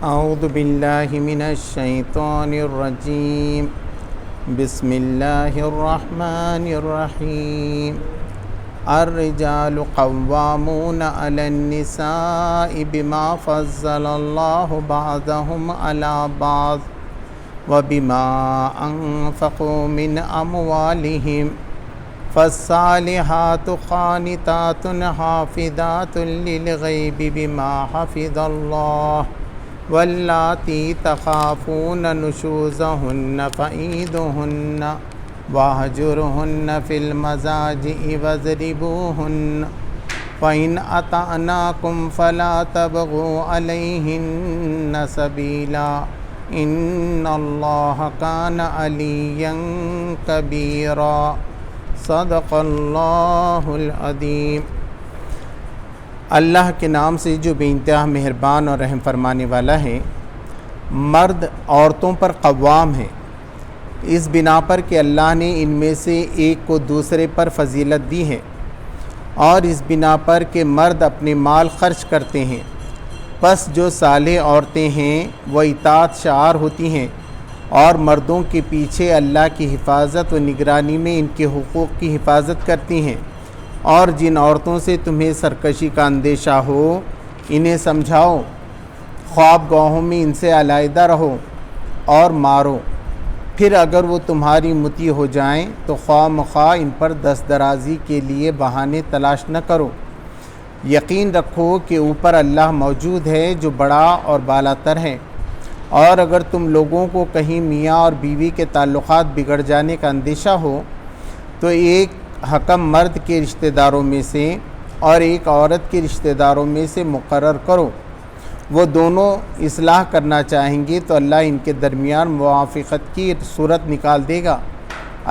اعوذ باللہ من الشیطان الرجیم بسم اللہ الرحمن الرحیم الرجال قوامون علی النساء بما فضل اللہ بعضهم علی بعض وبما انفقوا من اموالهم فالصالحات قانتات حافظات للغیب بما حفظ اللہ واللاتی تخافون نشوزهن فعیدوهن واہجرهن فی المضاجع واضربوهن فإن أطعناكم فلا تبغوا علیہن سبیلا ان اللہ کان علیا کبیرا صدق اللہ العظیم۔ اللہ کے نام سے جو بے انتہا مہربان اور رحم فرمانے والا ہے۔ مرد عورتوں پر قوام ہے اس بنا پر کہ اللہ نے ان میں سے ایک کو دوسرے پر فضیلت دی ہے، اور اس بنا پر کہ مرد اپنے مال خرچ کرتے ہیں، پس جو صالح عورتیں ہیں وہ اطاعت شعار ہوتی ہیں اور مردوں کے پیچھے اللہ کی حفاظت و نگرانی میں ان کے حقوق کی حفاظت کرتی ہیں۔ اور جن عورتوں سے تمہیں سرکشی کا اندیشہ ہو انہیں سمجھاؤ، خواب گاہوں میں ان سے علیحدہ رہو اور مارو، پھر اگر وہ تمہاری مطیع ہو جائیں تو خواہ مخواہ ان پر دست درازی کے لیے بہانے تلاش نہ کرو۔ یقین رکھو کہ اوپر اللہ موجود ہے جو بڑا اور بالا تر ہے، اور اگر تم لوگوں کو کہیں میاں اور بیوی کے تعلقات بگڑ جانے کا اندیشہ ہو تو ایک حکم مرد کے رشتہ داروں میں سے اور ایک عورت کے رشتہ داروں میں سے مقرر کرو، وہ دونوں اصلاح کرنا چاہیں گے تو اللہ ان کے درمیان موافقت کی صورت نکال دے گا۔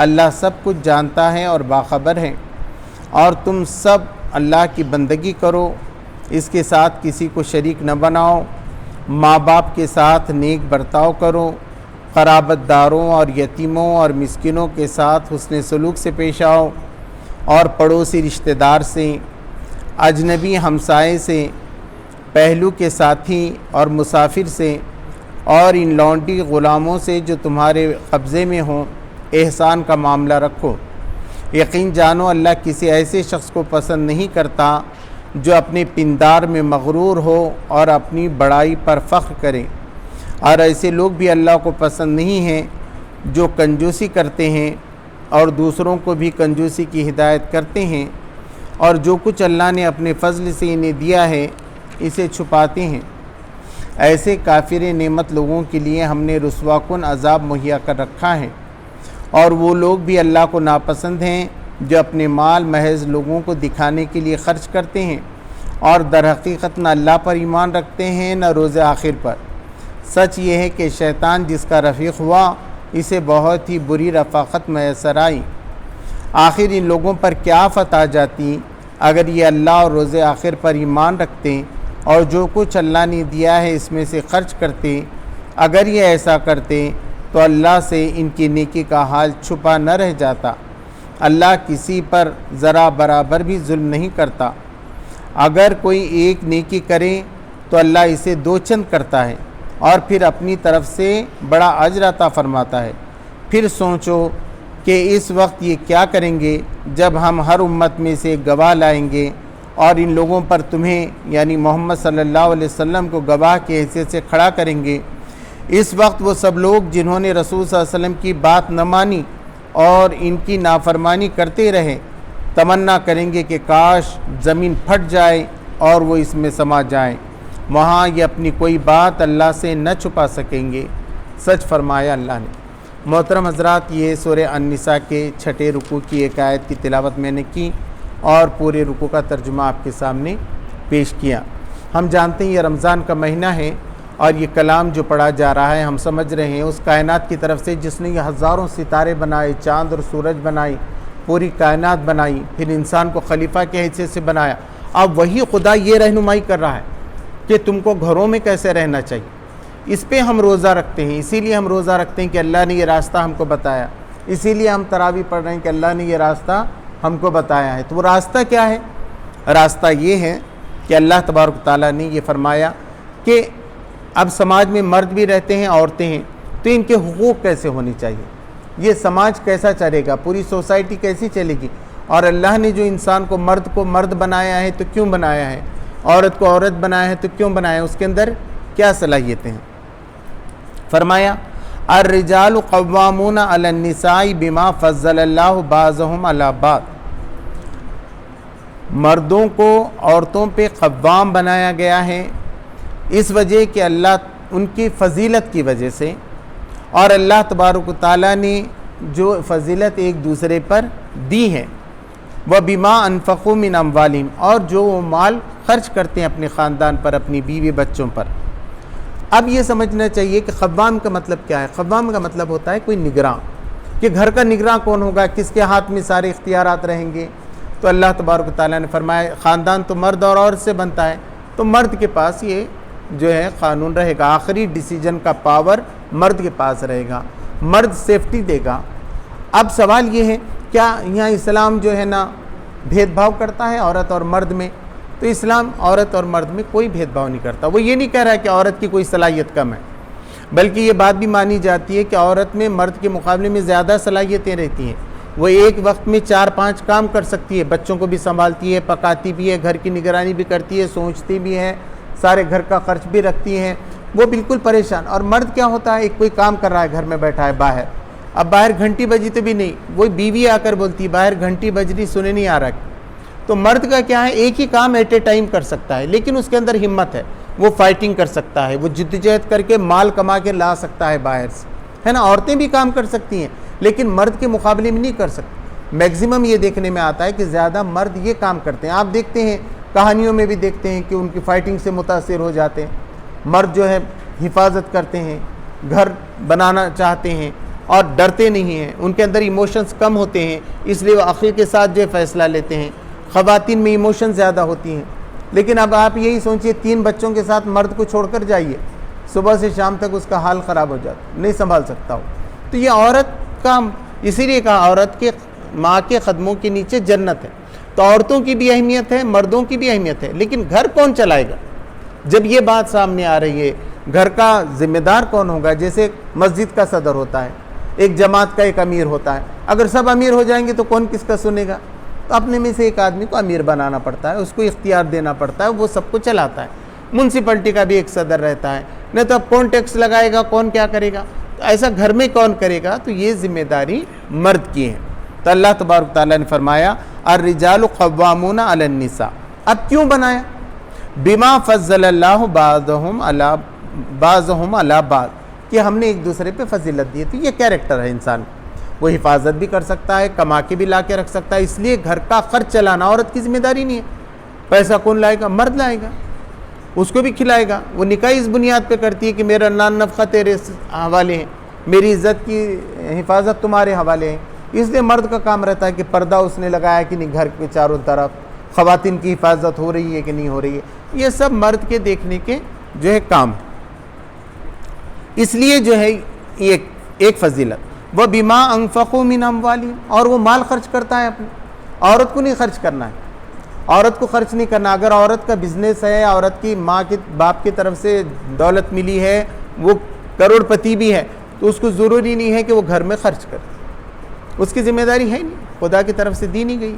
اللہ سب کچھ جانتا ہے اور باخبر ہے۔ اور تم سب اللہ کی بندگی کرو، اس کے ساتھ کسی کو شریک نہ بناؤ، ماں باپ کے ساتھ نیک برتاؤ کرو، قرابت داروں اور یتیموں اور مسکینوں کے ساتھ حسن سلوک سے پیش آؤ، اور پڑوسی رشتہ دار سے، اجنبی ہمسائے سے، پہلو کے ساتھی اور مسافر سے، اور ان لونڈی غلاموں سے جو تمہارے قبضے میں ہوں احسان کا معاملہ رکھو۔ یقین جانو اللہ کسی ایسے شخص کو پسند نہیں کرتا جو اپنے پندار میں مغرور ہو اور اپنی بڑائی پر فخر کرے، اور ایسے لوگ بھی اللہ کو پسند نہیں ہیں جو کنجوسی کرتے ہیں اور دوسروں کو بھی کنجوسی کی ہدایت کرتے ہیں، اور جو کچھ اللہ نے اپنے فضل سے انہیں دیا ہے اسے چھپاتے ہیں۔ ایسے کافر نعمت لوگوں کے لیے ہم نے رسوا کن عذاب مہیا کر رکھا ہے، اور وہ لوگ بھی اللہ کو ناپسند ہیں جو اپنے مال محض لوگوں کو دکھانے کے لیے خرچ کرتے ہیں اور در حقیقت نہ اللہ پر ایمان رکھتے ہیں نہ روز آخر پر۔ سچ یہ ہے کہ شیطان جس کا رفیق ہوا اسے بہت ہی بری رفاقت میسر آئی۔ آخر ان لوگوں پر کیا آفت آ جاتی اگر یہ اللہ اور روز آخر پر ایمان رکھتے اور جو کچھ اللہ نے دیا ہے اس میں سے خرچ کرتے۔ اگر یہ ایسا کرتے تو اللہ سے ان کی نیکی کا حال چھپا نہ رہ جاتا۔ اللہ کسی پر ذرا برابر بھی ظلم نہیں کرتا۔ اگر کوئی ایک نیکی کرے تو اللہ اسے دو چند کرتا ہے اور پھر اپنی طرف سے بڑا اجر عطا فرماتا ہے۔ پھر سوچو کہ اس وقت یہ کیا کریں گے جب ہم ہر امت میں سے گواہ لائیں گے اور ان لوگوں پر تمہیں یعنی محمد صلی اللہ علیہ وسلم کو گواہ کی حیثیت سے کھڑا کریں گے۔ اس وقت وہ سب لوگ جنہوں نے رسول صلی اللہ علیہ وسلم کی بات نہ مانی اور ان کی نافرمانی کرتے رہے تمنا کریں گے کہ کاش زمین پھٹ جائے اور وہ اس میں سما جائیں۔ وہاں یہ اپنی کوئی بات اللہ سے نہ چھپا سکیں گے۔ سچ فرمایا اللہ نے۔ محترم حضرات، یہ سورہ النساء کے 6 رکوع کی ایک آیت کی تلاوت میں نے کی اور پورے رکوع کا ترجمہ آپ کے سامنے پیش کیا۔ ہم جانتے ہیں یہ رمضان کا مہینہ ہے اور یہ کلام جو پڑھا جا رہا ہے ہم سمجھ رہے ہیں اس کائنات کی طرف سے جس نے یہ ہزاروں ستارے بنائے، چاند اور سورج بنائی، پوری کائنات بنائی، پھر انسان کو خلیفہ کی حیثیت سے بنایا۔ اب وہی خدا یہ رہنمائی کر رہا ہے کہ تم کو گھروں میں کیسے رہنا چاہیے۔ اس پہ ہم روزہ رکھتے ہیں، اسی لیے ہم روزہ رکھتے ہیں کہ اللہ نے یہ راستہ ہم کو بتایا، اسی لیے ہم تراویح پڑھ رہے ہیں کہ اللہ نے یہ راستہ ہم کو بتایا ہے۔ تو وہ راستہ کیا ہے؟ راستہ یہ ہے کہ اللہ تبارک تعالیٰ نے یہ فرمایا کہ اب سماج میں مرد بھی رہتے ہیں عورتیں ہیں، تو ان کے حقوق کیسے ہونی چاہیے، یہ سماج کیسا چلے گا، پوری سوسائٹی کیسی چلے گی؟ اور اللہ نے جو انسان کو مرد بنایا ہے تو کیوں بنایا ہے، عورت کو عورت بنایا ہے تو کیوں بنایا ہے، اس کے اندر کیا صلاحیتیں ہیں؟ فرمایا الرجال قوامون علی النساء بما فضل اللہ بعضهم علی بعض، مردوں کو عورتوں پہ قوام بنایا گیا ہے اس وجہ کہ اللہ ان کی فضیلت کی وجہ سے، اور اللہ تبارک و تعالیٰ نے جو فضیلت ایک دوسرے پر دی ہے، وَبِمَا أَنفَقُوا مِنْ أَمْوَالِهِمْ، اور جو وہ مال خرچ کرتے ہیں اپنے خاندان پر، اپنی بیوی بچوں پر۔ اب یہ سمجھنا چاہیے کہ قوام کا مطلب کیا ہے؟ قوام کا مطلب ہوتا ہے کوئی نگراں، کہ گھر کا نگراں کون ہوگا، کس کے ہاتھ میں سارے اختیارات رہیں گے؟ تو اللہ تبارک و تعالیٰ نے فرمایا خاندان تو مرد اور عورت سے بنتا ہے، تو مرد کے پاس یہ جو ہے قانون رہے گا، آخری ڈیسیجن کا پاور مرد کے پاس رہے گا، مرد سیفٹی دے گا۔ اب سوال یہ ہے کیا یہاں اسلام جو ہے نا بھید بھاؤ کرتا ہے عورت اور مرد میں؟ تو اسلام عورت اور مرد میں کوئی بھید بھاؤ نہیں کرتا۔ وہ یہ نہیں کہہ رہا کہ عورت کی کوئی صلاحیت کم ہے، بلکہ یہ بات بھی مانی جاتی ہے کہ عورت میں مرد کے مقابلے میں زیادہ صلاحیتیں رہتی ہیں، وہ ایک وقت میں 4-5 کام کر سکتی ہے، بچوں کو بھی سنبھالتی ہے، پکاتی بھی ہے، گھر کی نگرانی بھی کرتی ہے، سوچتی بھی ہے، سارے گھر کا خرچ بھی رکھتی ہیں، وہ بالکل پریشان۔ اور مرد کیا ہوتا ہے، ایک کوئی کام کر رہا ہے گھر میں بیٹھا ہے باہر، اب باہر گھنٹی بجی تو بھی نہیں، وہی بیوی آ کر بولتی ہے باہر گھنٹی بج رہی سنے نہیں آ رہا، تو مرد کا کیا ہے ایک ہی کام ایٹ اے ٹائم کر سکتا ہے، لیکن اس کے اندر ہمت ہے، وہ فائٹنگ کر سکتا ہے، وہ جدوجہد کر کے مال کما کے لا سکتا ہے باہر سے، ہے نا۔ عورتیں بھی کام کر سکتی ہیں لیکن مرد کے مقابلے میں نہیں کر سکتی۔ میکزیمم یہ دیکھنے میں آتا ہے کہ زیادہ مرد یہ کام کرتے ہیں، آپ دیکھتے ہیں کہانیوں میں بھی دیکھتے ہیں کہ ان کی فائٹنگ سے متاثر ہو جاتے ہیں، مرد جو ہے حفاظت کرتے ہیں، گھر بنانا چاہتے ہیں اور ڈرتے نہیں ہیں، ان کے اندر ایموشنز کم ہوتے ہیں، اس لیے وہ عقل کے ساتھ جو فیصلہ لیتے ہیں۔ خواتین میں ایموشن زیادہ ہوتی ہیں، لیکن اب آپ یہی سوچئے 3 بچوں کے ساتھ مرد کو چھوڑ کر جائیے، صبح سے شام تک اس کا حال خراب ہو جاتا، نہیں سنبھال سکتا ہو۔ تو یہ عورت کا اسی لیے کہا عورت کے ماں کے قدموں کے نیچے جنت ہے، تو عورتوں کی بھی اہمیت ہے، مردوں کی بھی اہمیت ہے، لیکن گھر کون چلائے گا؟ جب یہ بات سامنے آ رہی ہے گھر کا ذمہ دار کون ہوگا؟ جیسے مسجد کا صدر ہوتا ہے، ایک جماعت کا ایک امیر ہوتا ہے، اگر سب امیر ہو جائیں گے تو کون کس کا سنے گا؟ تو اپنے میں سے ایک آدمی کو امیر بنانا پڑتا ہے، اس کو اختیار دینا پڑتا ہے، وہ سب کو چلاتا ہے۔ میونسپلٹی کا بھی ایک صدر رہتا ہے، نہیں تو اب کون ٹیکس لگائے گا، کون کیا کرے گا؟ تو ایسا گھر میں کون کرے گا؟ تو یہ ذمہ داری مرد کی ہے۔ تو اللہ تبارک تعالیٰ نے فرمایا الرجال قوامون علی النساء، اب کیوں بنایا؟ بما فضل اللہ بعضهم علی بعض، کہ ہم نے ایک دوسرے پہ فضیلت دی ہے۔ تو یہ کیریکٹر ہے انسان، وہ حفاظت بھی کر سکتا ہے، کما کے بھی لا کے رکھ سکتا ہے، اس لیے گھر کا خرچ چلانا عورت کی ذمہ داری نہیں ہے۔ پیسہ کون لائے گا؟ مرد لائے گا، اس کو بھی کھلائے گا۔ وہ نکاح اس بنیاد پہ کرتی ہے کہ میرا نان نفقہ تیرے حوالے ہیں، میری عزت کی حفاظت تمہارے حوالے ہیں، اس لیے مرد کا کام رہتا ہے کہ پردہ اس نے لگایا کہ نہیں، گھر کے چاروں طرف خواتین کی حفاظت ہو رہی ہے کہ نہیں ہو رہی ہے، یہ سب مرد کے دیکھنے کے جو ہے کام۔ اس لیے جو ہے ایک فضیلت وہ بما انفقوا من اموالہم، اور وہ مال خرچ کرتا ہے اپنے، عورت کو نہیں خرچ کرنا ہے، عورت کو خرچ نہیں کرنا۔ اگر عورت کا بزنس ہے، عورت کی ماں کے باپ کی طرف سے دولت ملی ہے، وہ کروڑ پتی بھی ہے، تو اس کو ضروری نہیں ہے کہ وہ گھر میں خرچ کرے، اس کی ذمہ داری ہے نہیں، خدا کی طرف سے دی نہیں گئی۔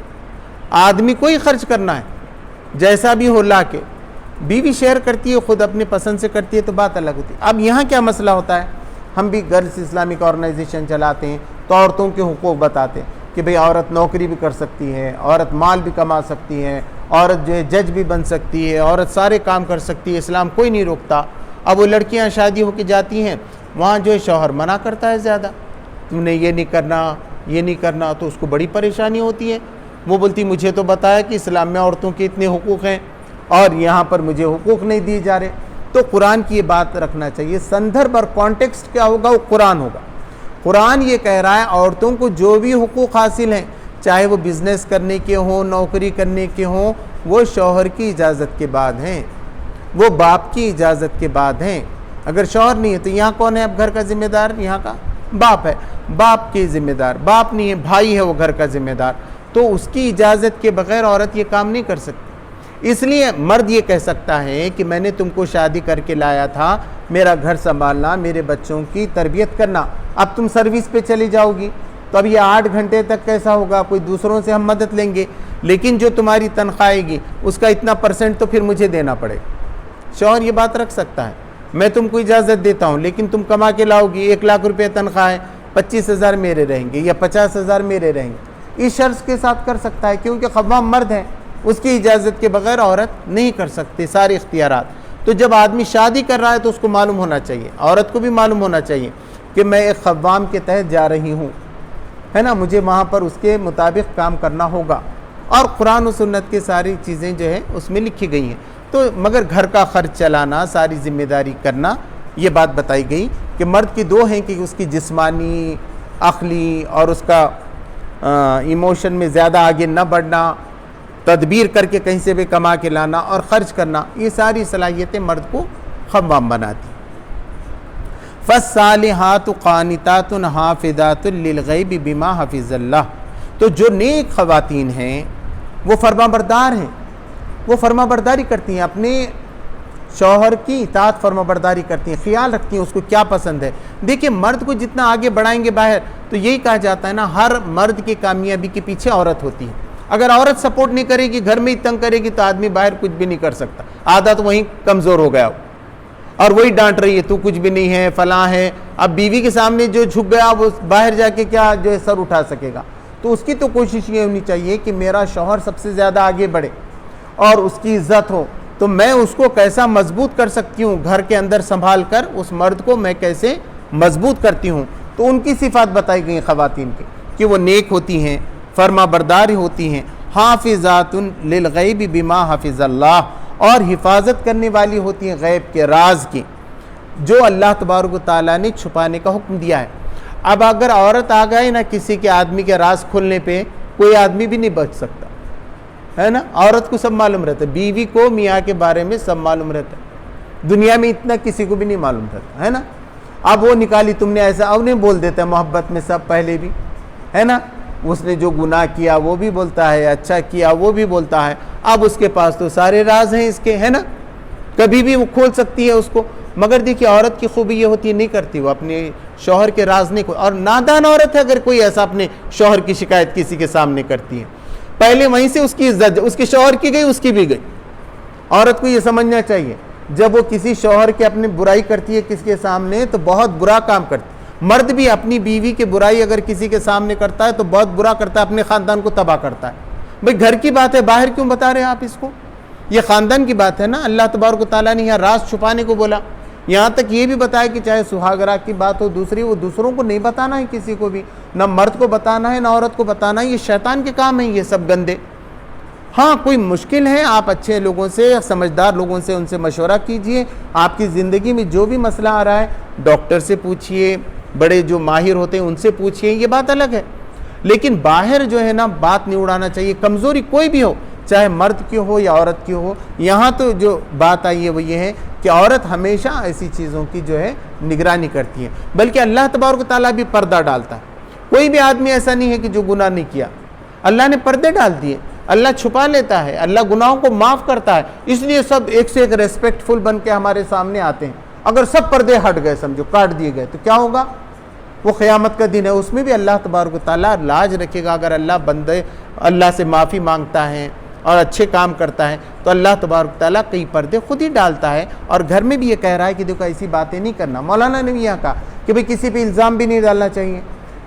آدمی کو ہی خرچ کرنا ہے، جیسا بھی ہو لا کے۔ بیوی شیئر کرتی ہے، خود اپنے پسند سے کرتی ہے تو بات الگ ہوتی ہے۔ اب یہاں کیا مسئلہ ہوتا ہے، ہم بھی گرلز اسلامک آرگنائزیشن چلاتے ہیں تو عورتوں کے حقوق بتاتے ہیں کہ بھئی عورت نوکری بھی کر سکتی ہے، عورت مال بھی کما سکتی ہے، عورت جو ہے جج بھی بن سکتی ہے، عورت سارے کام کر سکتی ہے، اسلام کوئی نہیں روکتا۔ اب وہ لڑکیاں شادی ہو کے جاتی ہیں، وہاں جو ہے شوہر منع کرتا ہے زیادہ، تم نے یہ نہیں کرنا، یہ نہیں کرنا، تو اس کو بڑی پریشانی ہوتی ہے۔ وہ بولتی مجھے تو بتایا کہ اسلام میں عورتوں کے اتنے حقوق ہیں اور یہاں پر مجھے حقوق نہیں دیے جا رہے۔ تو قرآن کی یہ بات رکھنا چاہیے، سندرب اور کانٹیکسٹ کیا ہوگا، وہ قرآن ہوگا۔ قرآن یہ کہہ رہا ہے عورتوں کو جو بھی حقوق حاصل ہیں، چاہے وہ بزنس کرنے کے ہوں، نوکری کرنے کے ہوں، وہ شوہر کی اجازت کے بعد ہیں، وہ باپ کی اجازت کے بعد ہیں۔ اگر شوہر نہیں ہے تو یہاں کون ہے اب گھر کا ذمہ دار؟ یہاں کا باپ ہے، باپ کی ذمہ دار، باپ نہیں ہے، بھائی ہے وہ گھر کا ذمہ دار، تو اس کی اجازت کے بغیر عورت یہ کام نہیں کر سکتی۔ اس لیے مرد یہ کہہ سکتا ہے کہ میں نے تم کو شادی کر کے لایا تھا میرا گھر سنبھالنا، میرے بچوں کی تربیت کرنا، اب تم سروس پہ چلی جاؤ گی تو اب یہ 8 گھنٹے تک کیسا ہوگا؟ کوئی دوسروں سے ہم مدد لیں گے، لیکن جو تمہاری تنخواہ آئے گی اس کا اتنا % تو پھر مجھے دینا پڑے۔ شوہر یہ بات رکھ سکتا ہے، میں تم کو اجازت دیتا ہوں لیکن تم کما کے لاؤ گی، 1 لاکھ روپے تنخواہ ہے، 25,000 میرے رہیں گے یا 50,000 میرے رہیں گے۔ اس شرط کے ساتھ کر سکتا ہے کیونکہ قوام مرد ہے، اس کی اجازت کے بغیر عورت نہیں کر سکتی سارے اختیارات۔ تو جب آدمی شادی کر رہا ہے تو اس کو معلوم ہونا چاہیے، عورت کو بھی معلوم ہونا چاہیے کہ میں ایک قوام کے تحت جا رہی ہوں، ہے نا، مجھے وہاں پر اس کے مطابق کام کرنا ہوگا، اور قرآن و سنت کی ساری چیزیں جو ہے اس میں لکھی گئی ہیں۔ تو مگر گھر کا خرچ چلانا، ساری ذمہ داری کرنا، یہ بات بتائی گئی کہ مرد کی 2 ہیں کہ اس کی جسمانی، عقلی اور اس کا ایموشن میں زیادہ آگے نہ بڑھنا، تدبیر کر کے کہیں سے بھی کما کے لانا اور خرچ کرنا، یہ ساری صلاحیتیں مرد کو قوام بناتی۔ فالصالحات قانتات حافظات للغیب بما حفظ اللہ، تو جو نیک خواتین ہیں وہ فرما بردار ہیں، وہ فرما برداری کرتی ہیں، اپنے شوہر کی اطاعت فرما برداری کرتی ہیں، خیال رکھتی ہیں اس کو کیا پسند ہے۔ دیکھیں مرد کو جتنا آگے بڑھائیں گے باہر، تو یہی کہا جاتا ہے نا، ہر مرد کی کامیابی کے پیچھے عورت ہوتی ہے۔ اگر عورت سپورٹ نہیں کرے گی، گھر میں ہی تنگ کرے گی، تو آدمی باہر کچھ بھی نہیں کر سکتا، آدھا تو وہیں کمزور ہو گیا اور وہی ڈانٹ رہی ہے تو کچھ بھی نہیں ہے، فلاں ہے۔ اب بیوی کے سامنے جو جھک گیا وہ باہر جا کے کیا جو ہے سر اٹھا سکے گا؟ تو اس کی تو کوشش یہ ہونی چاہیے کہ میرا شوہر سب سے زیادہ آگے بڑھے اور اس کی عزت ہو، تو میں اس کو کیسا مضبوط کر سکتی ہوں، گھر کے اندر سنبھال کر اس مرد کو میں کیسے مضبوط کرتی ہوں۔ تو ان کی صفات بتائی گئی خواتین کی کہ وہ نیک ہوتی ہیں، فرما بردار ہوتی ہیں، حافظات للغیب بما حفظ اللہ، اور حفاظت کرنے والی ہوتی ہیں غیب کے راز کی، جو اللہ تبارک و تعالیٰ نے چھپانے کا حکم دیا ہے۔ اب اگر عورت آ گئے نا کسی کے آدمی کے راز کھلنے پہ، کوئی آدمی بھی نہیں بچ سکتا، ہے نا، عورت کو سب معلوم رہتا ہے، بیوی کو میاں کے بارے میں سب معلوم رہتا ہے، دنیا میں اتنا کسی کو بھی نہیں معلوم رہتا، ہے نا۔ اب وہ نکالی تم نے ایسا، اب نہیں بول دیتا ہے محبت میں سب پہلے بھی، ہے نا، اس نے جو گناہ کیا وہ بھی بولتا ہے، اچھا کیا وہ بھی بولتا ہے، اب اس کے پاس تو سارے راز ہیں اس کے، ہے نا، کبھی بھی وہ کھول سکتی ہے اس کو۔ مگر دیکھیے عورت کی خوبی یہ ہوتی ہے نہیں کرتی وہ اپنے شوہر کے راز نہیں کھول، اور نادان عورت ہے اگر کوئی ایسا اپنے شوہر کی شکایت کسی کے سامنے کرتی ہے، پہلے وہیں سے اس کی عزت، اس کے شوہر کی گئی اس کی بھی گئی۔ عورت کو یہ سمجھنا چاہیے جب وہ کسی شوہر کی اپنی برائی کرتی ہے کسی کے سامنے تو بہت برا کام کرتی ہے۔ مرد بھی اپنی بیوی کی برائی اگر کسی کے سامنے کرتا ہے تو بہت برا کرتا ہے، اپنے خاندان کو تباہ کرتا ہے۔ بھئی گھر کی بات ہے، باہر کیوں بتا رہے ہیں آپ اس کو؟ یہ خاندان کی بات ہے نا، اللہ تبارک و تعالیٰ نے یہاں راز چھپانے کو بولا، یہاں تک یہ بھی بتایا کہ چاہے سہاگرہ کی بات ہو دوسری، وہ دوسروں کو نہیں بتانا ہے کسی کو بھی، نہ مرد کو بتانا ہے نہ عورت کو بتانا ہے، یہ شیطان کے کام ہیں یہ سب گندے۔ ہاں کوئی مشکل ہے، آپ اچھے لوگوں سے، سمجھدار لوگوں سے ان سے مشورہ کیجئے، آپ کی زندگی میں جو بھی مسئلہ آ رہا ہے ڈاکٹر سے پوچھئے، بڑے جو ماہر ہوتے ہیں ان سے پوچھئے، یہ بات الگ ہے۔ لیکن باہر جو ہے نا بات نہیں اڑانا چاہیے، کمزوری کوئی بھی ہو، چاہے مرد کی ہو یا عورت کی ہو۔ یہاں تو جو بات آئی ہے وہ یہ ہے کہ عورت ہمیشہ ایسی چیزوں کی جو ہے نگرانی کرتی ہے، بلکہ اللہ تبارک و تعالیٰ بھی پردہ ڈالتا ہے۔ کوئی بھی آدمی ایسا نہیں ہے کہ جو گناہ نہیں کیا، اللہ نے پردے ڈال دیے، اللہ چھپا لیتا ہے، اللہ گناہوں کو معاف کرتا ہے، اس لیے سب ایک سے ایک ریسپیکٹ فل بن کے ہمارے سامنے آتے ہیں۔ اگر سب پردے ہٹ گئے، سمجھو کاٹ دیے گئے، تو کیا ہوگا؟ وہ قیامت کا دن ہے، اس میں بھی اللہ تبارک و تعالیٰ لاج رکھے گا۔ اگر اللہ بندے اللہ سے معافی مانگتا ہے اور اچھے کام کرتا ہے تو اللہ تبارک و تعالیٰ کئی پردے خود ہی ڈالتا ہے، اور گھر میں بھی یہ کہہ رہا ہے کہ دیکھو ایسی باتیں نہیں کرنا۔ مولانا نے بھی یہاں کہا کہ بھئی کسی پہ الزام بھی نہیں ڈالنا چاہیے،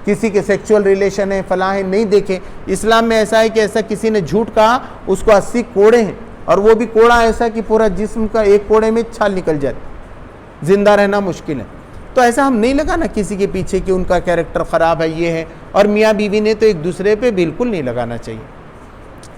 کسی کے سیکچول ریلیشن ہے فلاں ہے نہیں دیکھیں۔ اسلام میں ایسا ہے کہ ایسا کسی نے جھوٹ کہا اس کو 80 کوڑے ہیں، اور وہ بھی کوڑا ایسا کہ پورا جسم کا ایک کوڑے میں چھال نکل جاتی، زندہ رہنا مشکل ہے۔ تو ایسا ہم نہیں لگانا کسی کے پیچھے کہ ان کا کیریکٹر خراب ہے یہ ہے، اور میاں بیوی نے تو ایک دوسرے پہ بالکل نہیں لگانا چاہیے،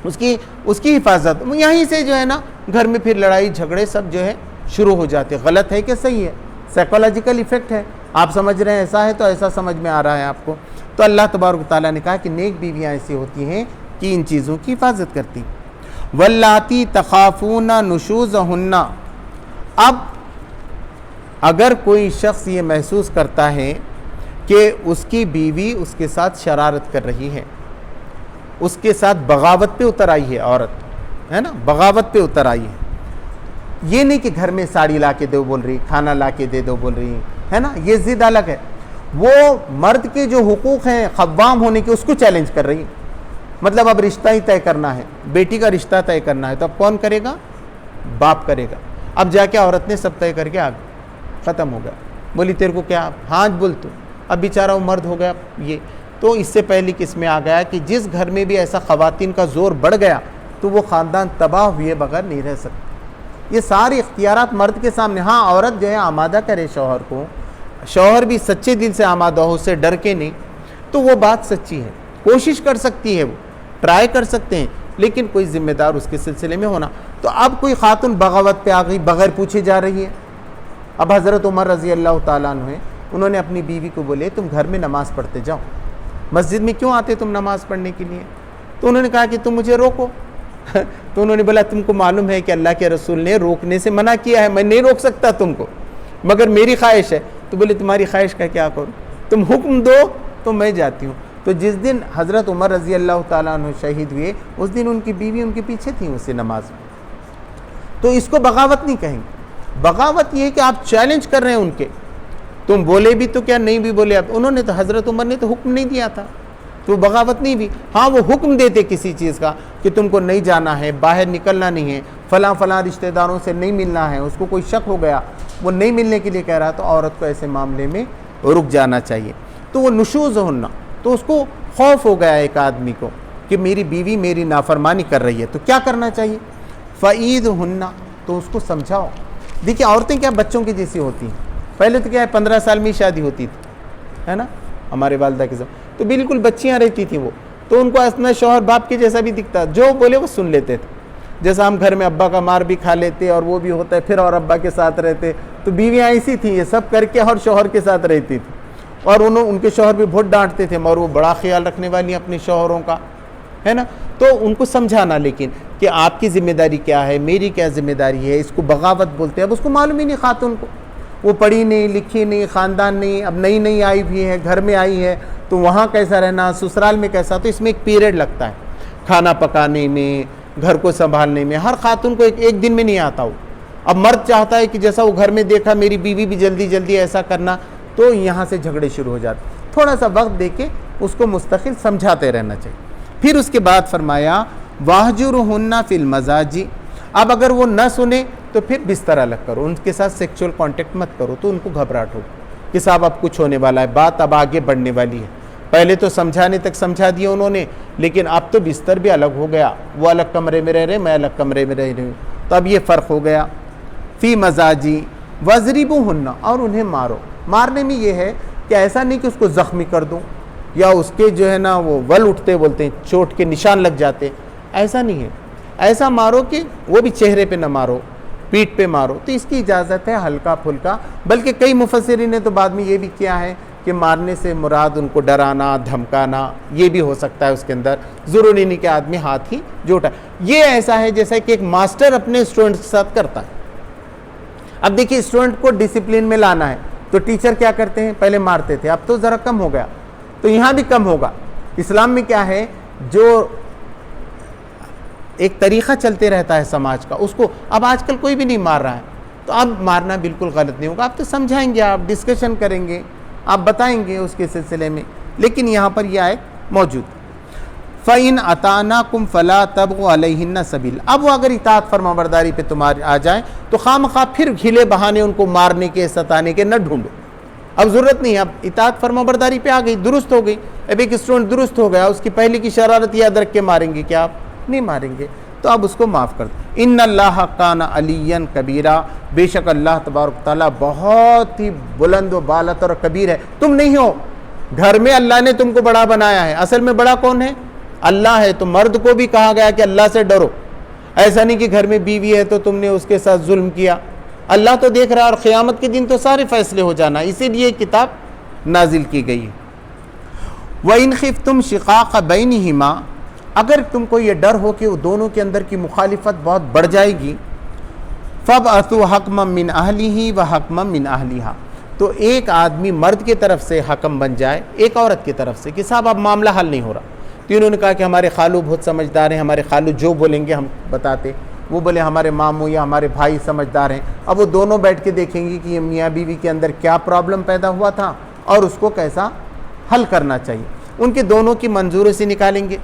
اس کی حفاظت۔ یہیں سے جو ہے نا گھر میں پھر لڑائی جھگڑے سب جو ہے شروع ہو جاتے۔ غلط ہے کہ صحیح ہے؟ سائیکولوجیکل ایفیکٹ ہے، آپ سمجھ رہے ہیں ایسا ہے تو ایسا سمجھ میں آ رہا ہے آپ کو۔ تو اللہ تبارک و تعالیٰ نے کہا کہ نیک بیویاں ایسی ہوتی ہیں کہ ان چیزوں کی حفاظت کرتی۔ واللاتی تخافون نشوزہن، اب اگر کوئی شخص یہ محسوس کرتا ہے کہ اس کی بیوی اس کے ساتھ شرارت کر رہی ہے، اس کے ساتھ بغاوت پہ اتر آئی ہے عورت، ہے نا، بغاوت پہ اتر آئی ہے۔ یہ نہیں کہ گھر میں ساڑی لا کے دو بول رہی، کھانا لا کے دے دو بول رہی ہے نا، یہ ضد الگ ہے۔ وہ مرد کے جو حقوق ہیں قوام ہونے کے، اس کو چیلنج کر رہی ہے۔ مطلب اب رشتہ ہی طے کرنا ہے، بیٹی کا رشتہ طے کرنا ہے، تو اب کون کرے گا؟ باپ کرے گا۔ اب جا کے عورت نے سب طے کر کے آ گئی، ختم ہو گیا۔ بولی تیرے کو کیا، ہاں بول تو، اب بیچارہ وہ مرد ہو گیا یہ۔ تو اس سے پہلی قسط میں آ گیا کہ جس گھر میں بھی ایسا خواتین کا زور بڑھ گیا تو وہ خاندان تباہ ہوئے بغیر نہیں رہ سکتا۔ یہ سارے اختیارات مرد کے سامنے۔ ہاں عورت جو ہے آمادہ کرے شوہر کو، شوہر بھی سچے دل سے آمادہ ہو، اسے ڈر کے نہیں، تو وہ بات سچی ہے، کوشش کر سکتی ہے، وہ ٹرائی کر سکتے ہیں، لیکن کوئی ذمہ دار اس کے سلسلے میں ہونا۔ تو اب کوئی خاتون بغاوت پہ آ گئی، بغیر پوچھے جا رہی ہے۔ اب حضرت عمر رضی اللہ تعالیٰ عنہ ہیں، انہوں نے اپنی بیوی کو بولے تم گھر میں نماز پڑھتے جاؤ، مسجد میں کیوں آتے تم نماز پڑھنے کے لیے؟ تو انہوں نے کہا کہ تم مجھے روکو۔ تو انہوں نے بولا تم کو معلوم ہے کہ اللہ کے رسول نے روکنے سے منع کیا ہے، میں نہیں روک سکتا تم کو، مگر میری خواہش ہے۔ تو بولے تمہاری خواہش کا کیا کروں، تم حکم دو تو میں جاتی ہوں۔ تو جس دن حضرت عمر رضی اللہ تعالیٰ عنہ شہید ہوئے، اس دن ان کی بیوی ان کے پیچھے تھیں اسی نماز میں۔ تو اس کو بغاوت نہیں کہیں گے۔ بغاوت یہ ہے کہ آپ چیلنج کر رہے ہیں ان کے، تم بولے بھی تو کیا، نہیں بھی بولے۔ اب انہوں نے تو، حضرت عمر نے تو حکم نہیں دیا تھا، تو بغاوت نہیں بھی۔ ہاں وہ حکم دیتے کسی چیز کا کہ تم کو نہیں جانا ہے، باہر نکلنا نہیں ہے، فلاں فلاں رشتہ داروں سے نہیں ملنا ہے، اس کو کوئی شک ہو گیا وہ نہیں ملنے کے لیے کہہ رہا، تو عورت کو ایسے معاملے میں رک جانا چاہیے۔ تو وہ نشوز ہونا، تو اس کو خوف ہو گیا ایک آدمی کو کہ میری بیوی میری نافرمانی کر رہی ہے، تو کیا کرنا چاہیے؟ فَعِيدُهُنَّ، تو اس کو سمجھاؤ۔ دیکھیں عورتیں کیا بچوں کی جیسی ہوتی ہیں، پہلے تو کیا ہے 15 سال میں شادی ہوتی تھی، ہے نا، ہمارے والدہ کے ساتھ تو بالکل بچیاں رہتی تھیں وہ، تو ان کو اپنا شوہر باپ کے جیسا بھی دکھتا، جو بولے وہ سن لیتے تھے۔ جیسا ہم گھر میں ابا کا مار بھی کھا لیتے اور وہ بھی ہوتا ہے پھر اور ابا کے ساتھ رہتے، تو بیویاں ایسی تھیں، یہ سب کر کے اور شوہر کے ساتھ رہتی تھی، اور ان کے شوہر بھی بہت ڈانٹتے تھے، مگر وہ بڑا خیال رکھنے والی اپنے شوہروں کا، ہے نا۔ تو ان کو سمجھانا لیکن کہ آپ کی ذمہ داری کیا ہے، میری کیا ذمہ داری ہے، اس کو بغاوت بولتے ہیں۔ اب اس کو معلوم ہی نہیں خاتون کو، وہ پڑھی نہیں لکھی نہیں، خاندان نہیں، اب نئی آئی بھی ہے، گھر میں آئی ہے، تو وہاں کیسا رہنا، سسرال میں کیسا، تو اس میں ایک پیریڈ لگتا ہے کھانا پکانے میں، گھر کو سنبھالنے میں۔ ہر خاتون کو ایک دن میں نہیں آتا ہو۔ اب مرد چاہتا ہے کہ جیسا وہ گھر میں دیکھا میری بیوی بھی جلدی جلدی ایسا کرنا، تو یہاں سے جھگڑے شروع ہو جاتے۔ تھوڑا سا وقت دے کے اس کو مستقل سمجھاتے رہنا چاہیے۔ پھر اس کے بعد فرمایا وَاهْجُرْهُنَّ فِي الْمَضَاجِعِ، اب اگر وہ نہ سنے تو پھر بستر الگ کرو، ان کے ساتھ سیکچول کانٹیکٹ مت کرو، تو ان کو گھبراہٹ ہو کہ صاحب اب کچھ ہونے والا ہے، بات اب آگے بڑھنے والی ہے۔ پہلے تو سمجھانے تک سمجھا دیا انہوں نے، لیکن اب تو بستر بھی الگ ہو گیا، وہ الگ کمرے میں رہ رہے، میں الگ کمرے میں رہ رہی ہوں، تو اب یہ فرق ہو گیا۔ فی مزاجی وَاضْرِبُوهُنَّ، اور انہیں مارو۔ مارنے میں یہ ہے کہ ایسا نہیں کہ اس کو زخمی کر دوں، یا اس کے جو ہے نا وہ ول اٹھتے بولتے ہیں، چوٹ کے نشان لگ جاتے، ایسا نہیں ہے۔ ایسا مارو کہ وہ بھی چہرے پہ نہ مارو، پیٹھ پہ مارو، تو اس کی اجازت ہے ہلکا پھلکا۔ بلکہ کئی مفسرین نے تو بعد میں یہ بھی کیا ہے کہ مارنے سے مراد ان کو ڈرانا دھمکانا، یہ بھی ہو سکتا ہے اس کے اندر، ضروری نہیں کہ آدمی ہاتھ ہی جو اٹھائے۔ یہ ایسا ہے جیسا کہ ایک ماسٹر اپنے اسٹوڈنٹ کے ساتھ کرتا ہے۔ اب دیکھیے اسٹوڈنٹ کو ڈسپلن میں لانا ہے تو ٹیچر کیا کرتے ہیں، پہلے مارتے تھے، اب تو ذرا کم ہو گیا، تو یہاں بھی کم ہوگا۔ اسلام میں کیا ہے، جو ایک طریقہ چلتے رہتا ہے سماج کا، اس کو اب آج کل کوئی بھی نہیں مار رہا ہے، تو اب مارنا بالکل غلط نہیں ہوگا۔ آپ تو سمجھائیں گے، آپ ڈسکشن کریں گے، آپ بتائیں گے اس کے سلسلے میں، لیکن یہاں پر یہ آیت موجود۔ فَإِنْ أَطَعْنَاكُمْ فَلَا تَبْغُوا عَلَيْهِنَّ سَبِيلًا، اب وہ اگر اطاعت فرما برداری پہ تمہارے آ جائیں تو خواہ پھر ہلے بہانے ان کو مارنے کے ستانے کے نہ ڈھونڈو، اب ضرورت نہیں ہے۔ اب اطاعت فرما برداری پہ آ گئی، درست ہو گئی، اب ایک اسٹوڈنٹ درست ہو گیا، اس کی پہلے کی شرارت یاد رکھ کے ماریں گے کیا؟ آپ نہیں ماریں گے، تو اب اس کو معاف کر دیں۔ ان اللہ کان علیٰ کبیرہ، بے شک اللہ تبارک تعالیٰ بہت ہی بلند و بالاتر اور کبیر ہے، تم نہیں ہو۔ گھر میں اللہ نے تم کو بڑا بنایا ہے، اصل میں بڑا کون ہے؟ اللہ ہے۔ تو مرد کو بھی کہا گیا کہ اللہ سے ڈرو، ایسا نہیں کہ گھر میں بیوی ہے تو تم نے اس کے ساتھ ظلم کیا، اللہ تو دیکھ رہا ہے، اور قیامت کے دن تو سارے فیصلے ہو جانا، اسی لیے کتاب نازل کی گئی ہے۔ وَإِنْ خِفْتُمْ شِقَاقَ بَيْنِهِمَا، اگر تم کو یہ ڈر ہو کہ وہ دونوں کے اندر کی مخالفت بہت بڑھ جائے گی، فَابْعَثُوا حَكْمًا مِّنْ أَهْلِهِ وَحَكْمًا مِّنْ أَهْلِهَا، تو ایک آدمی مرد کی طرف سے حکم بن جائے، ایک عورت کی طرف سے، کہ صاحب اب معاملہ حل نہیں ہو رہا، تو انہوں نے کہا کہ ہمارے خالو بہت سمجھدار ہیں، ہمارے خالو جو بولیں گے ہم بتاتے. وہ بولے ہمارے ماموں یا ہمارے بھائی سمجھدار ہیں. اب وہ دونوں بیٹھ کے دیکھیں گے کہ یہ میاں بیوی کے اندر کیا پرابلم پیدا ہوا تھا اور اس کو کیسا حل کرنا چاہیے. ان کے دونوں کی منظور سے نکالیں گے.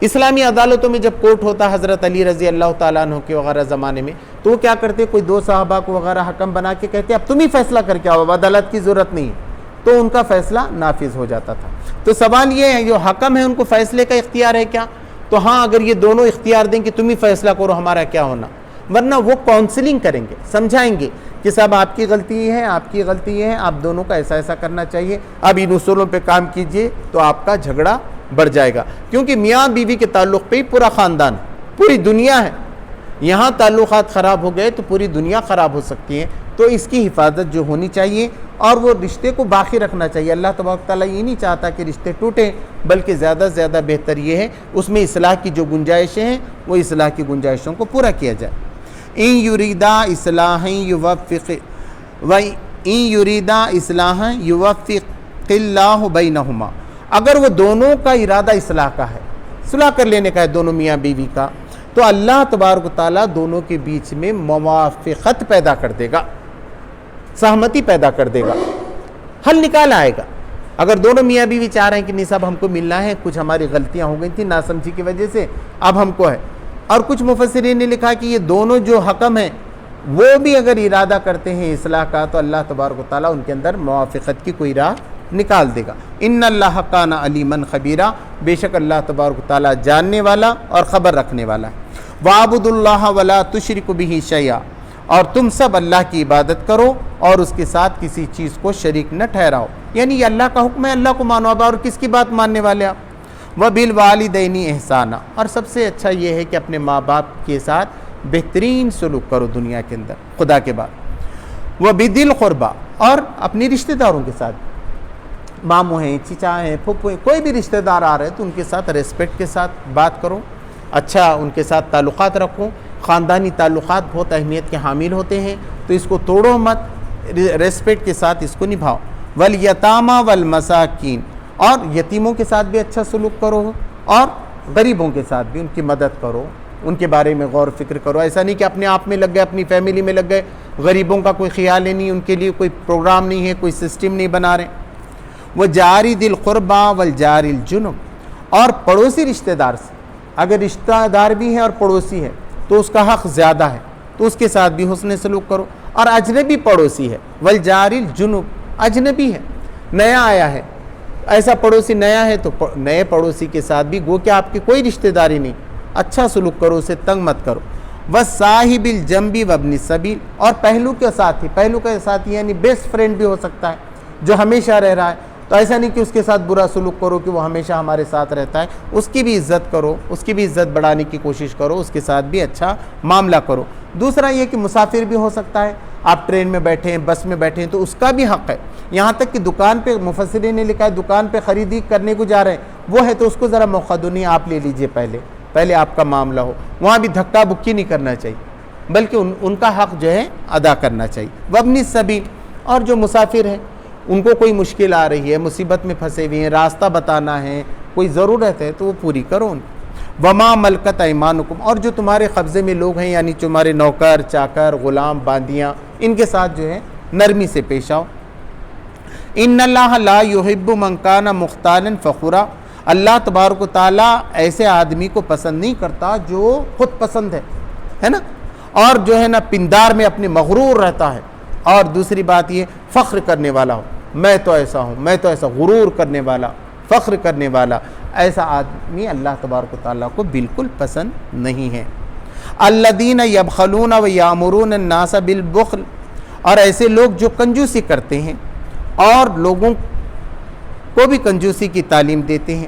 اسلامی عدالتوں میں جب کورٹ ہوتا حضرت علی رضی اللہ تعالیٰ عنہ کے وغیرہ زمانے میں، تو وہ کیا کرتے، کوئی دو صحابہ کو وغیرہ حکم بنا کے کہتے اب تم ہی فیصلہ کر کے آؤ، عدالت کی ضرورت نہیں ہے. تو ان کا فیصلہ نافذ ہو جاتا تھا. تو سوال یہ ہے جو حکم ہے ان کو فیصلے کا اختیار ہے کیا؟ تو ہاں، اگر یہ دونوں اختیار دیں کہ تم ہی فیصلہ کرو ہمارا کیا ہونا، ورنہ وہ کاؤنسلنگ کریں گے، سمجھائیں گے کہ صاحب آپ کی غلطی ہے، آپ کی غلطی ہے، آپ دونوں کا ایسا ایسا کرنا چاہیے، اب ان اصولوں پہ کام کیجئے تو آپ کا جھگڑا بڑھ جائے گا. کیونکہ میاں بیوی کے تعلق پہ ہی پورا خاندان، پوری دنیا ہے. یہاں تعلقات خراب ہو گئے تو پوری دنیا خراب ہو سکتی ہے. تو اس کی حفاظت جو ہونی چاہیے اور وہ رشتے کو باقی رکھنا چاہیے. اللہ تبارک تعالیٰ یہ نہیں چاہتا کہ رشتے ٹوٹیں، بلکہ زیادہ سے زیادہ بہتر یہ ہے اس میں اصلاح کی جو گنجائشیں ہیں وہ اصلاح کی گنجائشوں کو پورا کیا جائے. ان یریدا اصلاحا یوفق اللہ بینہما، اگر وہ دونوں کا ارادہ اصلاح کا ہے، صلح کر لینے کا ہے دونوں میاں بیوی کا، تو اللہ تبارک و تعالیٰ دونوں کے بیچ میں موافقت پیدا کر دے گا، سہمتی پیدا کر دے گا، حل نکال آئے گا. اگر دونوں میاں بیوی چاہ رہے ہیں کہ نہیں صاحب ہم کو ملنا ہے، کچھ ہماری غلطیاں ہو گئی تھیں ناسمجھی کی وجہ سے، اب ہم کو ہے. اور کچھ مفسرین نے لکھا کہ یہ دونوں جو حکم ہیں وہ بھی اگر ارادہ کرتے ہیں اصلاح کا، تو اللہ تبارک و تعالیٰ ان کے اندر موافقت کی کوئی راہ نکال دے گا. ان اللہ کان علیما خبیرا، بے شک اللہ تبارک و تعالیٰ جاننے والا اور خبر رکھنے والا ہے. وَاعْبُدُوا اللَّهَ وَلَا تُشْرِكُوا بِهِ شَيْئًا، اور تم سب اللہ کی عبادت کرو اور اس کے ساتھ کسی چیز کو شریک نہ ٹھہراؤ. یعنی یہ اللہ کا حکم ہے، اللہ کو مانو. اب اور کس کی بات ماننے والے آپ؟ وَبِالْوَالِدَيْنِ إِحْسَانًا، اور سب سے اچھا یہ ہے کہ اپنے ماں باپ کے ساتھ بہترین سلوک کرو دنیا کے اندر خدا کے بعد. وَبِذِي الْقُرْبَى، اور اپنی رشتہ داروں کے ساتھ، ماموں ہیں، چچا ہیں، پھپھو ہیں، کوئی بھی رشتہ دار آ رہے تو ان کے ساتھ ریسپیکٹ کے ساتھ بات کرو، اچھا ان کے ساتھ تعلقات رکھو. خاندانی تعلقات بہت اہمیت کے حامل ہوتے ہیں، تو اس کو توڑو مت، ریسپیکٹ کے ساتھ اس کو نبھاؤ. والیتامی والمساکین، اور یتیموں کے ساتھ بھی اچھا سلوک کرو اور غریبوں کے ساتھ بھی ان کی مدد کرو، ان کے بارے میں غور فکر کرو. ایسا نہیں کہ اپنے آپ میں لگ گئے، اپنی فیملی میں لگ گئے، غریبوں کا کوئی خیال ہی نہیں، ان کے لیے کوئی پروگرام نہیں ہے، کوئی سسٹم نہیں بنا رہے. وَجَارِ ذِي الْقُرْبَى وَالْجَارِ الْجُنُبِ، اور پڑوسی رشتہ دار سے، اگر رشتہ دار بھی ہے اور پڑوسی ہے تو اس کا حق زیادہ ہے، تو اس کے ساتھ بھی حسن سلوک کرو. اور اجنبی پڑوسی ہے، وَالْجَارِ الْجُنُبِ، اجنبی ہے، نیا آیا ہے، ایسا پڑوسی نیا ہے تو نئے پڑوسی کے ساتھ بھی گو کہ آپ کی کوئی رشتہ داری نہیں، اچھا سلوک کرو، اسے تنگ مت کرو. وَالصَّاحِبِ الْجَنبِ وَابْنِ السَّبِيلِ، اور پہلو کے ساتھی، پہلو کا ساتھی یعنی بیسٹ فرینڈ بھی ہو سکتا ہے جو ہمیشہ رہ رہا ہے. تو ایسا نہیں کہ اس کے ساتھ برا سلوک کرو کہ وہ ہمیشہ ہمارے ساتھ رہتا ہے، اس کی بھی عزت کرو، اس کی بھی عزت بڑھانے کی کوشش کرو، اس کے ساتھ بھی اچھا معاملہ کرو. دوسرا یہ کہ مسافر بھی ہو سکتا ہے، آپ ٹرین میں بیٹھے ہیں، بس میں بیٹھے ہیں، تو اس کا بھی حق ہے. یہاں تک کہ دکان پہ، مفسرین نے لکھا ہے دکان پہ خریدی کرنے کو جا رہے ہیں وہ ہے تو اس کو ذرا موقع دو، نہیں آپ لے لیجئے، پہلے آپ کا معاملہ ہو. وہاں بھی دھکا بکی نہیں کرنا چاہیے، بلکہ ان کا حق جو ہے ادا کرنا چاہیے. وابن السبیل، اور جو مسافر ہیں ان کو کوئی مشکل آ رہی ہے، مصیبت میں پھنسے ہوئے ہیں، راستہ بتانا ہے، کوئی ضرورت ہے تو وہ پوری کرو ان. وما ملکت ایمانکم، اور جو تمہارے قبضے میں لوگ ہیں یعنی تمہارے نوکر، چاکر، غلام، باندیاں، ان کے ساتھ جو ہے نرمی سے پیش آؤ. ان اللہ لا یحب من کان مختالا فخورا، اللہ تبارک و تعالیٰ ایسے آدمی کو پسند نہیں کرتا جو خود پسند ہے نا، اور جو ہے نا پندار میں اپنے مغرور رہتا ہے. اور دوسری بات یہ فخر کرنے والا ہو، میں تو ایسا ہوں، میں تو ایسا، غرور کرنے والا، فخر کرنے والا، ایسا آدمی اللہ تبارک و تعالیٰ کو بالکل پسند نہیں ہے. الذین یبخلون ویامرون الناس بالبخل، اور ایسے لوگ جو کنجوسی کرتے ہیں اور لوگوں کو بھی کنجوسی کی تعلیم دیتے ہیں.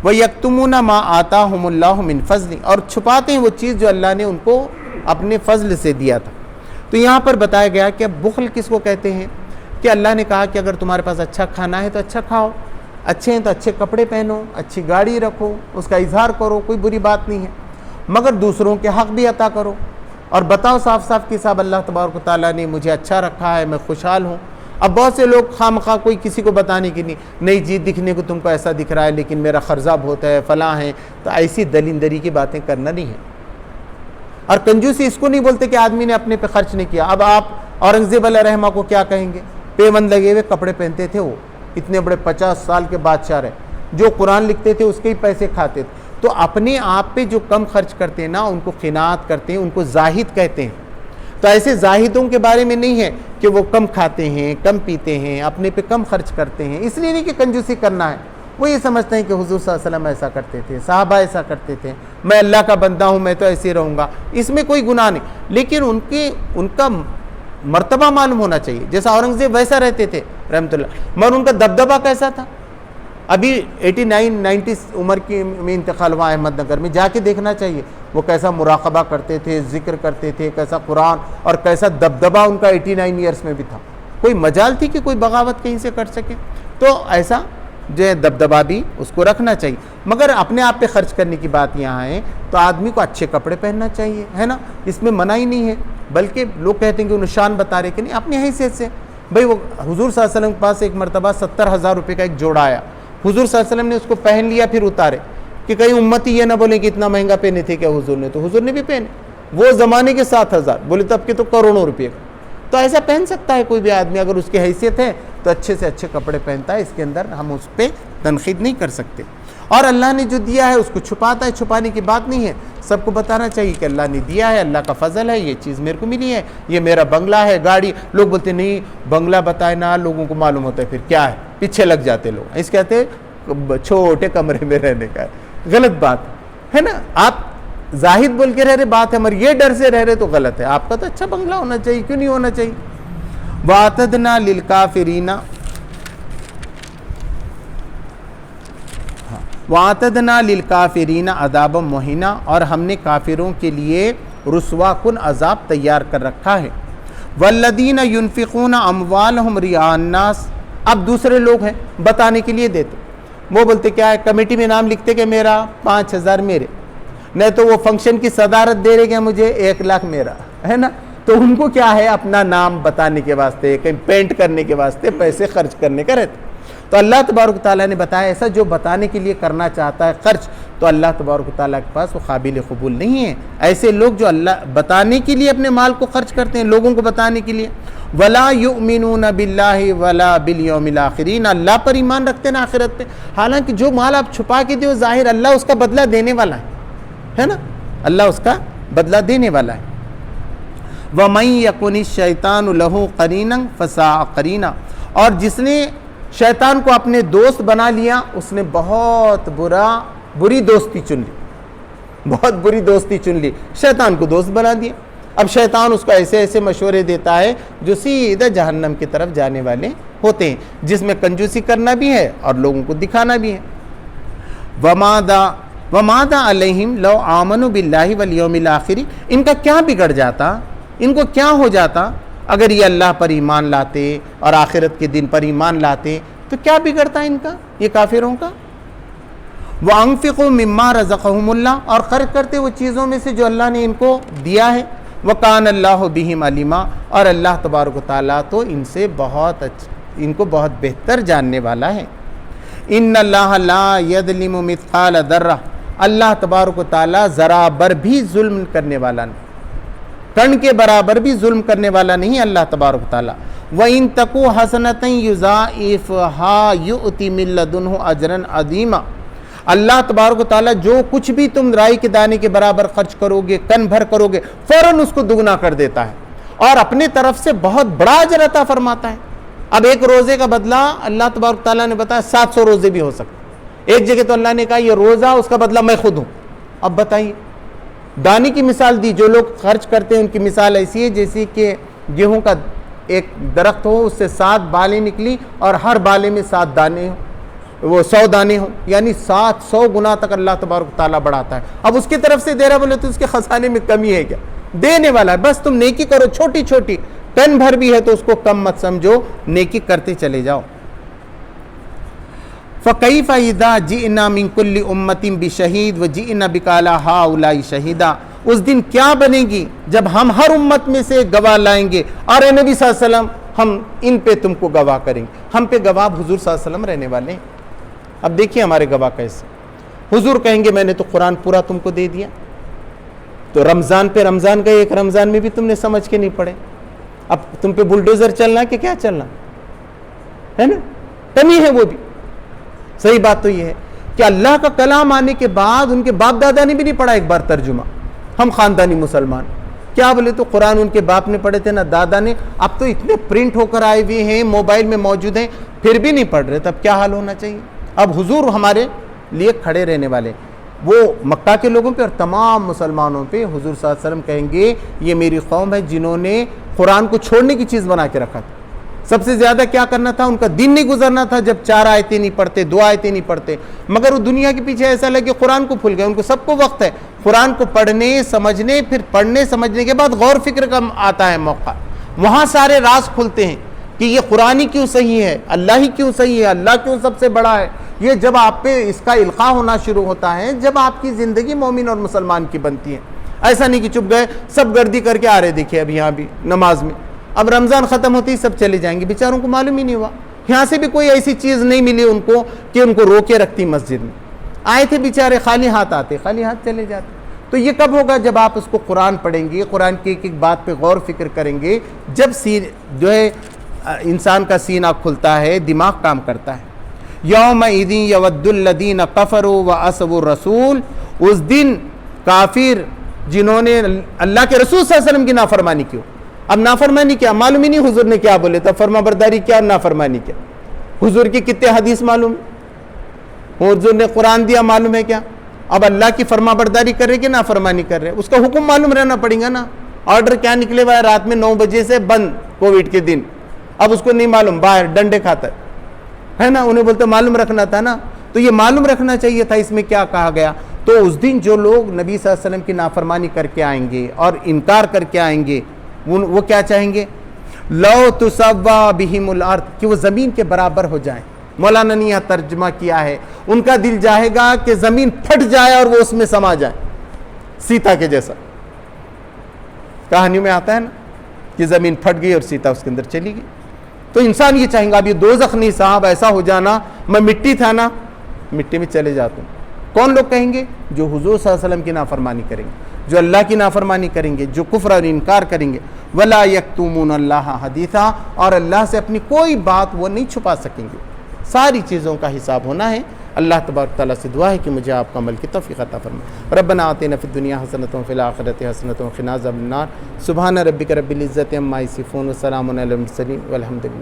وَيَكْتُمُونَ مَا آتَاهُمُ اللَّهُ مِنْ فَضْلِ، اور چھپاتے ہیں وہ چیز جو اللہ نے ان کو اپنے فضل سے دیا تھا. تو یہاں پر بتایا گیا کہ اب بخل کس کو کہتے ہیں، کہ اللہ نے کہا کہ اگر تمہارے پاس اچھا کھانا ہے تو اچھا کھاؤ، اچھے ہیں تو اچھے کپڑے پہنو، اچھی گاڑی رکھو، اس کا اظہار کرو، کوئی بری بات نہیں ہے، مگر دوسروں کے حق بھی عطا کرو اور بتاؤ صاف صاف کہ صاحب اللہ تبارک و تعالیٰ نے مجھے اچھا رکھا ہے، میں خوشحال ہوں. اب بہت سے لوگ خواہ کوئی کسی کو بتانے کی نہیں جی دکھنے کو تم کو ایسا دکھ رہا ہے لیکن میرا خرچہ بہت ہے فلاں ہے، تو ایسی دلیندری کی باتیں کرنا نہیں ہے۔ اور کنجوسی اس کو نہیں بولتے کہ آدمی نے اپنے پہ خرچ نہیں کیا۔ اب آپ اورنگزیب علیہ رحمہ کو کیا کہیں گے؟ پیوند لگے ہوئے کپڑے پہنتے تھے، وہ اتنے بڑے 50 سال کے بادشاہ رہے، جو قرآن لکھتے تھے اس کے ہی پیسے کھاتے تھے۔ تو اپنے آپ پہ جو کم خرچ کرتے ہیں نا ان کو قناعت کرتے ہیں، ان کو زاہد کہتے ہیں۔ تو ایسے زاہدوں کے بارے میں نہیں ہے کہ وہ کم کھاتے ہیں، کم پیتے ہیں، اپنے پہ کم خرچ کرتے ہیں، اس لیے نہیں کہ کنجوسی کرنا ہے، وہ یہ سمجھتے ہیں کہ حضور صلی اللہ علیہ وسلم ایسا کرتے تھے، صحابہ ایسا کرتے تھے، میں اللہ کا بندہ ہوں میں تو ایسے ہی رہوں گا، اس میں کوئی گناہ نہیں، لیکن ان کا مرتبہ معلوم ہونا چاہیے۔ جیسا اورنگزیب ویسا رہتے تھے رحمۃ اللہ، مگر ان کا دبدبہ کیسا تھا؟ ابھی 89-90 عمر میں انتقال ہوا احمد نگر میں، جا کے دیکھنا چاہیے وہ کیسا مراقبہ کرتے تھے، ذکر کرتے تھے، کیسا قرآن اور کیسا دبدبہ ان کا 89 ایئرس میں بھی تھا۔ کوئی مجال تھی کہ کوئی بغاوت کہیں سے کر سکے؟ تو ایسا جو ہے دبدبہ بھی اس کو رکھنا چاہیے، مگر اپنے آپ پہ خرچ کرنے کی بات یہاں ہے تو آدمی کو اچھے کپڑے پہننا چاہیے، ہے نا، اس میں منع ہی نہیں ہے، بلکہ لوگ کہتے ہیں کہ وہ نشان بتا رہے کہ نہیں، اپنی حیثیت سے بھائی وہ حضور صلی اللہ علیہ وسلم کے پاس ایک مرتبہ 70,000 روپے کا ایک جوڑا آیا، حضور صلی اللہ علیہ وسلم نے اس کو پہن لیا پھر اتارے کہ کہیں امتی یہ نہ بولے کہ اتنا مہنگا پہنے تھے کیا حضور نے، تو حضور نے بھی پہنے، وہ زمانے کے 7,000 بولے تب کے تو کروڑوں روپے کا، تو ایسا پہن سکتا ہے کوئی بھی آدمی اگر اس کی حیثیت ہے تو اچھے سے اچھے کپڑے پہنتا ہے، اس کے اندر ہم اس پہ تنقید نہیں کر سکتے۔ اور اللہ نے جو دیا ہے اس کو چھپاتا ہے، چھپانے کی بات نہیں ہے، سب کو بتانا چاہیے کہ اللہ نے دیا ہے، اللہ کا فضل ہے، یہ چیز میرے کو ملی ہے، یہ میرا بنگلہ ہے، گاڑی۔ لوگ بولتے نہیں بنگلہ بتائے نا، لوگوں کو معلوم ہوتا ہے پھر کیا ہے، پیچھے لگ جاتے لوگ، اس کہتے ہیں چھوٹے کمرے میں رہنے کا ہے، غلط بات ہے نا، آپ زاہد بول کے رہ رہے بات ہے، مگر یہ ڈر سے رہ رہے تو غلط ہے، آپ کا تو اچھا بنگلہ ہونا چاہیے، کیوں نہیں ہونا چاہیے؟ وَأَعْتَدْنَا لِلْكَافِرِينَ وَأَعْتَدْنَا لِلْكَافِرِينَ عَذَابًا مُهِينًا، اور ہم نے کافروں کے لیے رسوا کن عذاب تیار کر رکھا ہے۔ وَالَّذِينَ يُنْفِقُونَ أَمْوَالَهُمْ رِئَاءَ النَّاسِ، اب دوسرے لوگ ہیں بتانے کے لیے دیتے، وہ بولتے کیا ہے، کمیٹی میں نام لکھتے کہ میرا 5,000 میرے، نہیں تو وہ فنکشن کی صدارت دے رہے کہ مجھے 1,00,000 میرا، ہے نا، تو ان کو کیا ہے اپنا نام بتانے کے واسطے، کہیں پینٹ کرنے کے واسطے پیسے خرچ کرنے کا رہتا۔ تو اللہ تبارک و تعالیٰ نے بتایا ایسا جو بتانے کے لیے کرنا چاہتا ہے خرچ، تو اللہ تبارک و تعالیٰ کے پاس وہ قابل قبول نہیں ہے۔ ایسے لوگ جو اللہ بتانے کے لیے اپنے مال کو خرچ کرتے ہیں، لوگوں کو بتانے کے لیے، وَلَا يُؤْمِنُونَ بِاللَّهِ وَلَا بِالْيَوْمِ الْآخِرِ، اللہ پر ایمان رکھتے ہیں آخرت پہ، حالانکہ جو مال آپ چھپا کے دیو ظاہر اللہ اس کا بدلہ دینے والا ہے نا، اللہ اس کا بدلہ دینے والا ہے۔ وَمَن يَكُنِ الشَّيْطَانُ لَهُ قَرِينًا فَسَاءَ قَرِينًا، اور جس نے شیطان کو اپنے دوست بنا لیا اس نے بہت بری دوستی چن لی، بہت بری دوستی چن لی، شیطان کو دوست بنا دیا۔ اب شیطان اس کو ایسے ایسے مشورے دیتا ہے جو سیدھا جہنم کی طرف جانے والے ہوتے ہیں، جس میں کنجوسی کرنا بھی ہے اور لوگوں کو دکھانا بھی ہے۔ وَمَاذَا عَلَيْهِمْ لَوْ آمَنُوا بِاللَّهِ وَالْيَوْمِ الْآخِرِ، ان کا کیا بگڑ جاتا، ان کو کیا ہو جاتا اگر یہ اللہ پر ایمان لاتے اور آخرت کے دن پر ایمان لاتے، تو کیا بگڑتا ان کا، یہ کافروں کا۔ وَأَنفِقُوا مِمَّا رَزَقَهُمُ اللَّهُ، اور خرچ کرتے وہ چیزوں میں سے جو اللہ نے ان کو دیا ہے۔ وَكَانَ اللَّهُ بِهِمْ عَلِيمًا، اور اللہ تبارک و تعالیٰ تو ان سے ان کو بہت بہتر جاننے والا ہے۔ إِنَّ اللَّهَ لَا يَظْلِمُ مِثْقَالَ ذَرَّةٍ، اللہ تبارک و تعالیٰ ذرا بر بھی ظلم کرنے والا نہیں، کن کے برابر بھی ظلم کرنے والا نہیں اللہ تبارک و تعالیٰ۔ وَإِن تَكُ حَسَنَةً يُضَاعِفْهَا يُؤْتِ مِن لَّدُنْهُ أَجْرًا عَظِيمًا، اللہ تبارک و تعالیٰ جو کچھ بھی تم رائی کے دانے کے برابر خرچ کرو گے، کن بھر کرو گے، فوراً اس کو دگنا کر دیتا ہے اور اپنے طرف سے بہت بڑا اجر عطا فرماتا ہے۔ اب ایک روزے کا بدلہ اللہ تبارک و تعالیٰ نے بتایا 700 روزے بھی ہو سکتے، ایک جگہ تو اللہ نے کہا یہ روزہ اس کا بدلہ میں خود ہوں۔ اب بتائیے، دانے کی مثال دی، جو لوگ خرچ کرتے ہیں ان کی مثال ایسی ہے جیسے کہ گیہوں کا ایک درخت ہو، اس سے 7 بالیں نکلی اور ہر بالے میں 7 دانے ہوں، وہ 100 دانے ہوں، یعنی 700 گنا تک اللہ تبارک تعالیٰ بڑھاتا ہے۔ اب اس کی طرف سے دے رہا بولے تو اس کے خزانے میں کمی ہے کیا؟ دینے والا ہے، بس تم نیکی کرو، چھوٹی چھوٹی ٹن بھر بھی ہے تو اس کو کم مت سمجھو، نیکی کرتے چلے جاؤ۔ فَكَيْفَ إِذَا جِئْنَا مِن كُلِّ أُمَّةٍ بِشَهِيدٍ وَجِئْنَا بِكَ عَلَىٰ هَٰؤُلَاءِ شَهِيدًا، اس دن کیا بنے گی جب ہم ہر امت میں سے گواہ لائیں گے، اور اے نبی صلی اللہ علیہ وسلم ہم ان پہ تم کو گواہ کریں گے. ہم پہ گواہ حضور صلی اللہ علیہ وسلم رہنے والے ہیں. اب دیکھیے ہمارے گواہ کیسے. حضور کہیں گے میں نے تو قرآن پورا تم کو دے دیا, تو رمضان پہ رمضان گئے, ایک رمضان میں بھی تم نے سمجھ کے نہیں پڑھے, اب تم پہ بلڈوزر چلنا کہ کیا چلنا ہے نا, کمی ہے وہ بھی. صحیح بات تو یہ ہے کہ اللہ کا کلام آنے کے بعد ان کے باپ دادا نے بھی نہیں پڑھا ایک بار ترجمہ. ہم خاندانی مسلمان کیا بولے تو قرآن ان کے باپ نے پڑھے تھے نہ دادا نے, اب تو اتنے پرنٹ ہو کر آئے ہوئے ہیں, موبائل میں موجود ہیں, پھر بھی نہیں پڑھ رہے, تب کیا حال ہونا چاہیے. اب حضور ہمارے لیے کھڑے رہنے والے, وہ مکہ کے لوگوں پہ اور تمام مسلمانوں پہ حضور صلی اللہ علیہ وسلم کہیں گے یہ میری قوم ہے جنہوں نے قرآن کو چھوڑنے کی چیز بنا کے رکھا تھا. سب سے زیادہ کیا کرنا تھا, ان کا دن نہیں گزرنا تھا جب 4 آیتیں نہیں پڑھتے, 2 آیتیں نہیں پڑھتے, مگر وہ دنیا کے پیچھے ایسا لگے قرآن کو بھول گئے. ان کو سب کو وقت ہے قرآن کو پڑھنے سمجھنے, پھر پڑھنے سمجھنے کے بعد غور فکر کا آتا ہے موقع, وہاں سارے راز کھلتے ہیں کہ یہ قرآن ہی کیوں صحیح ہے, اللہ ہی کیوں صحیح ہے, اللہ کیوں سب سے بڑا ہے. یہ جب آپ پہ اس کا القاء ہونا شروع ہوتا ہے, جب آپ کی زندگی مومن اور مسلمان کی بنتی ہے. ایسا نہیں کہ چپ گئے سب گردی کر کے آ رہے, دیکھیں اب یہاں بھی نماز میں, اب رمضان ختم ہوتی سب چلے جائیں گے, بیچاروں کو معلوم ہی نہیں ہوا, یہاں سے بھی کوئی ایسی چیز نہیں ملی ان کو کہ ان کو روکے رکھتی مسجد میں. آئے تھے بیچارے خالی ہاتھ آتے, خالی ہاتھ چلے جاتے. تو یہ کب ہوگا, جب آپ اس کو قرآن پڑھیں گے, قرآن کی ایک ایک بات پہ غور فکر کریں گے, جب جو ہے انسان کا سینہ کھلتا ہے, دماغ کام کرتا ہے. یومئذ یود الذین کفروا وعصوا الرسول, اس دن کافر جنہوں نے اللہ کے رسول صلی اللہ علیہ وسلم کی نافرمانی کی. اب نافرمانی کیا معلوم ہی نہیں حضور نے کیا بولے تھا, فرما برداری کیا, نافرمانی کیا. حضور کی کتنے حدیث معلوم, حضور نے قرآن دیا معلوم ہے کیا. اب اللہ کی فرما برداری کر رہے کہ نافرمانی کر رہے, اس کا حکم معلوم رہنا پڑے گا نا. آرڈر کیا نکلے ہوا ہے, رات میں 9 بجے سے بند, کووڈ کے دن, اب اس کو نہیں معلوم, باہر ڈنڈے کھاتا ہے نا. انہیں بولتے معلوم رکھنا تھا نا, تو یہ معلوم رکھنا چاہیے تھا اس میں کیا کہا گیا. تو اس دن جو لوگ نبی صلی اللہ علیہ وسلم کی نافرمانی کر کے آئیں گے اور انکار کر کے آئیں گے, وہ کیا چاہیں گے, لو تسوا بہم الارض, کہ وہ زمین کے برابر ہو جائیں. مولانا نے یہاں ترجمہ کیا ہے, ان کا دل چاہے گا کہ زمین پھٹ جائے اور وہ اس میں سما جائے, سیتا کے جیسا. کہانیوں میں آتا ہے نا کہ زمین پھٹ گئی اور سیتا اس کے اندر چلی گئی. تو انسان یہ چاہیں گا اب یہ دوزخ نہیں صاحب, ایسا ہو جانا, میں مٹی تھا نا, مٹی میں چلے جاتا ہوں. کون لوگ کہیں گے, جو حضور صلی اللہ علیہ وسلم کی نافرمانی کریں گے, جو اللہ کی نافرمانی کریں گے, جو کفر اور انکار کریں گے. ولا یکتمون اللہ حدیثا, اور اللہ سے اپنی کوئی بات وہ نہیں چھپا سکیں گے. ساری چیزوں کا حساب ہونا ہے. اللہ تبارک تعالیٰ سے دعا ہے کہ مجھے آپ کا عمل کی توفیق عطا فرمائے. ربنا آتنا فی الدنیا حسنۃ وفی الآخرۃ حسنۃ وقنا عذاب النار. سبحان ربک رب العزۃ عما یصفون وسلام علی المرسلین والحمد للہ.